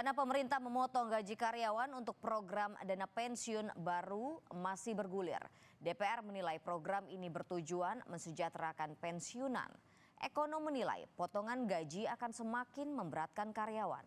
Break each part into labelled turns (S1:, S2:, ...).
S1: Rencana pemerintah memotong gaji karyawan untuk program dana pensiun baru masih bergulir. DPR menilai program ini bertujuan mensejahterakan pensiunan. Ekonom menilai potongan gaji akan semakin memberatkan karyawan.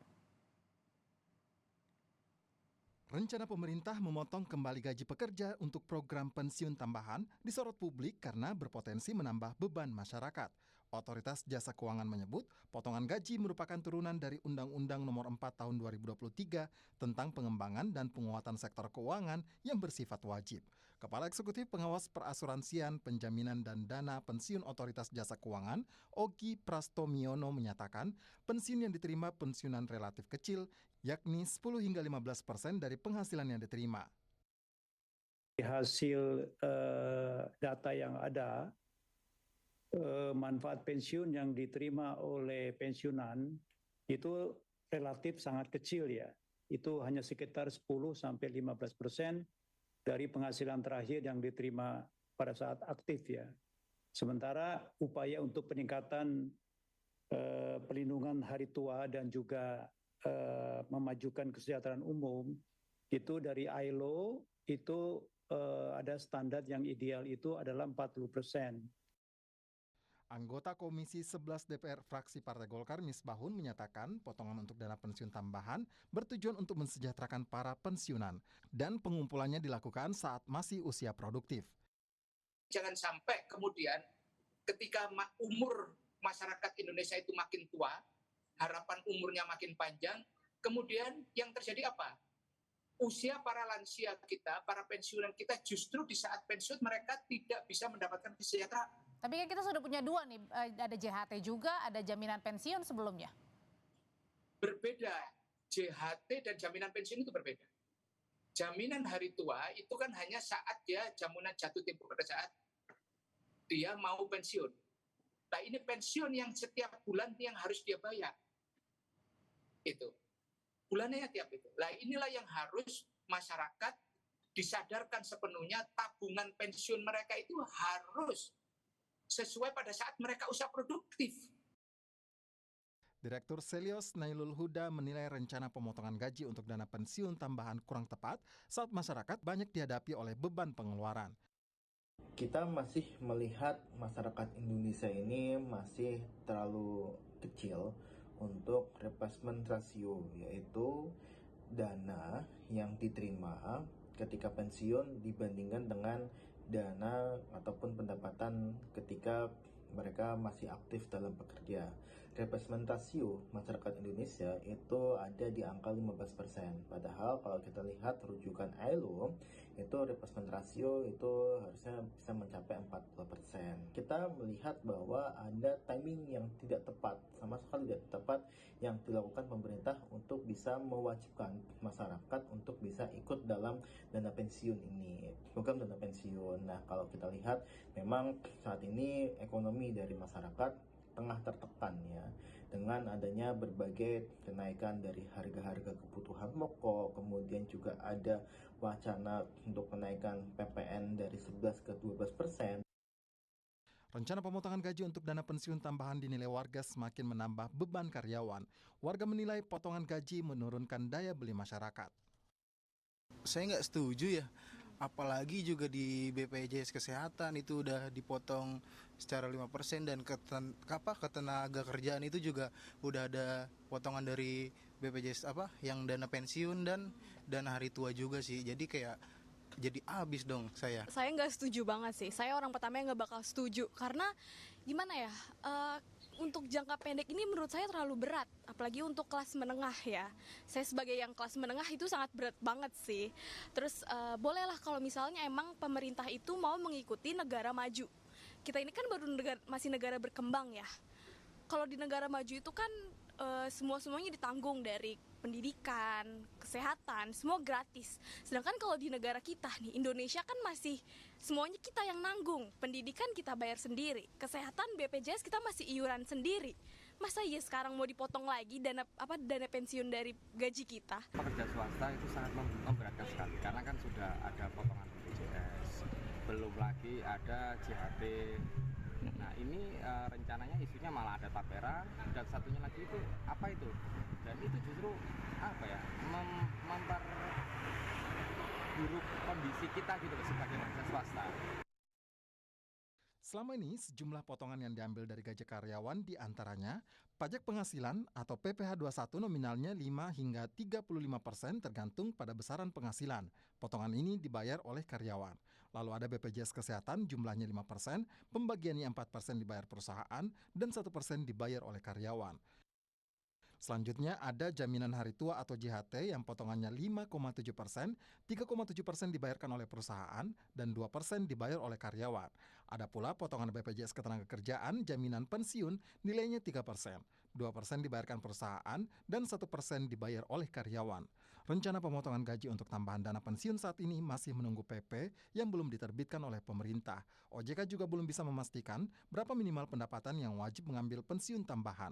S2: Rencana pemerintah memotong kembali gaji pekerja untuk program pensiun tambahan disorot publik karena berpotensi menambah beban masyarakat. Otoritas Jasa Keuangan menyebut potongan gaji merupakan turunan dari Undang-Undang Nomor 4 Tahun 2023 tentang pengembangan dan penguatan sektor keuangan yang bersifat wajib. Kepala Eksekutif Pengawas Perasuransian, Penjaminan dan Dana Pensiun Otoritas Jasa Keuangan, Ogi Prastomiono menyatakan pensiun yang diterima pensiunan relatif kecil, yakni 10 hingga 15% dari penghasilan yang diterima.
S3: Hasil data yang ada, manfaat pensiun yang diterima oleh pensiunan itu relatif sangat kecil ya. Itu hanya sekitar 10-15% dari penghasilan terakhir yang diterima pada saat aktif ya. Sementara upaya untuk peningkatan pelindungan hari tua dan juga memajukan kesejahteraan umum itu dari ILO itu ada standar yang ideal itu adalah 40%.
S2: Anggota Komisi 11 DPR fraksi Partai Golkar Misbahun menyatakan potongan untuk dana pensiun tambahan bertujuan untuk mensejahterakan para pensiunan dan pengumpulannya dilakukan saat masih usia produktif.
S4: Jangan sampai kemudian ketika umur masyarakat Indonesia itu makin tua, harapan umurnya makin panjang, kemudian yang terjadi apa? Usia para lansia kita, para pensiunan kita justru di saat pensiun mereka tidak bisa mendapatkan kesejahteraan.
S5: Tapi kan kita sudah punya dua nih, ada JHT juga, ada jaminan pensiun sebelumnya.
S4: Berbeda, JHT dan jaminan pensiun itu berbeda. Jaminan hari tua itu kan hanya saat dia jaminan jatuh tempo pada saat dia mau pensiun. Nah ini pensiun yang setiap bulan yang harus dia bayar. Itu. Bulannya tiap itu. Nah inilah yang harus masyarakat disadarkan sepenuhnya tabungan pensiun mereka itu harus sesuai pada saat mereka usia produktif.
S2: Direktur Selios Nailul Huda menilai rencana pemotongan gaji untuk dana pensiun tambahan kurang tepat saat masyarakat banyak dihadapi oleh beban pengeluaran.
S6: Kita masih melihat masyarakat Indonesia ini masih terlalu kecil untuk replacement ratio, yaitu dana yang diterima ketika pensiun dibandingkan dengan dana ataupun pendapatan ketika mereka masih aktif dalam bekerja. Replacement ratio masyarakat Indonesia itu ada di angka 15%. Padahal kalau kita lihat rujukan ILO, itu replacement ratio itu harusnya bisa mencapai 40%. Kita melihat bahwa ada timing yang tidak tepat, sama sekali tidak tepat yang dilakukan pemerintah untuk bisa mewajibkan masyarakat untuk bisa ikut dalam dana pensiun ini, program dana pensiun. Nah, kalau kita lihat memang saat ini ekonomi dari masyarakat tengah tertekan ya, dengan adanya berbagai kenaikan dari harga-harga kebutuhan pokok, kemudian juga ada wacana untuk kenaikan PPN dari 11 ke 12%.
S2: Rencana pemotongan gaji untuk dana pensiun tambahan dinilai warga semakin menambah beban karyawan. Warga menilai potongan gaji menurunkan daya beli masyarakat.
S7: Saya nggak setuju ya, apalagi juga di BPJS Kesehatan itu udah dipotong secara 5% dan ketenaga kerjaan itu juga udah ada potongan dari BPJS yang dana pensiun dan dana hari tua juga sih. Jadi habis dong saya.
S8: Saya nggak setuju banget sih. Saya orang pertama yang nggak bakal setuju karena gimana ya? Untuk jangka pendek ini menurut saya terlalu berat, apalagi untuk kelas menengah ya. Saya sebagai yang kelas menengah itu sangat berat banget sih. Terus bolehlah kalau misalnya emang pemerintah itu mau mengikuti negara maju. Kita ini kan masih negara berkembang ya. Kalau di negara maju itu kan semuanya ditanggung dari pendidikan, kesehatan, semua gratis. Sedangkan kalau di negara kita nih, Indonesia kan masih semuanya kita yang nanggung. Pendidikan kita bayar sendiri, kesehatan BPJS kita masih iuran sendiri. Masa iya sekarang mau dipotong lagi dana pensiun dari gaji kita?
S9: Pekerja swasta itu sangat memberatkan sekali karena kan sudah ada potongan BPJS, belum lagi ada JHT Nah ini rencananya isunya malah ada tapera, dan satunya lagi itu apa itu? Dan itu justru apa ya, memperburuk kondisi kita gitu loh sebagai manusia swasta.
S2: Selama ini, sejumlah potongan yang diambil dari gaji karyawan diantaranya pajak penghasilan atau PPh 21 nominalnya 5 hingga 35% tergantung pada besaran penghasilan. Potongan ini dibayar oleh karyawan. Lalu ada BPJS Kesehatan jumlahnya 5%, pembagiannya 4% dibayar perusahaan, dan 1% dibayar oleh karyawan. Selanjutnya ada jaminan hari tua atau JHT yang potongannya 5,7%, 3,7% dibayarkan oleh perusahaan, dan 2% dibayar oleh karyawan. Ada pula potongan BPJS Ketenagakerjaan, jaminan pensiun nilainya 3%, 2% dibayarkan perusahaan, dan 1% dibayar oleh karyawan. Rencana pemotongan gaji untuk tambahan dana pensiun saat ini masih menunggu PP yang belum diterbitkan oleh pemerintah. OJK juga belum bisa memastikan berapa minimal pendapatan yang wajib mengambil pensiun tambahan.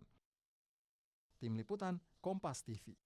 S2: Tim Liputan, Kompas TV.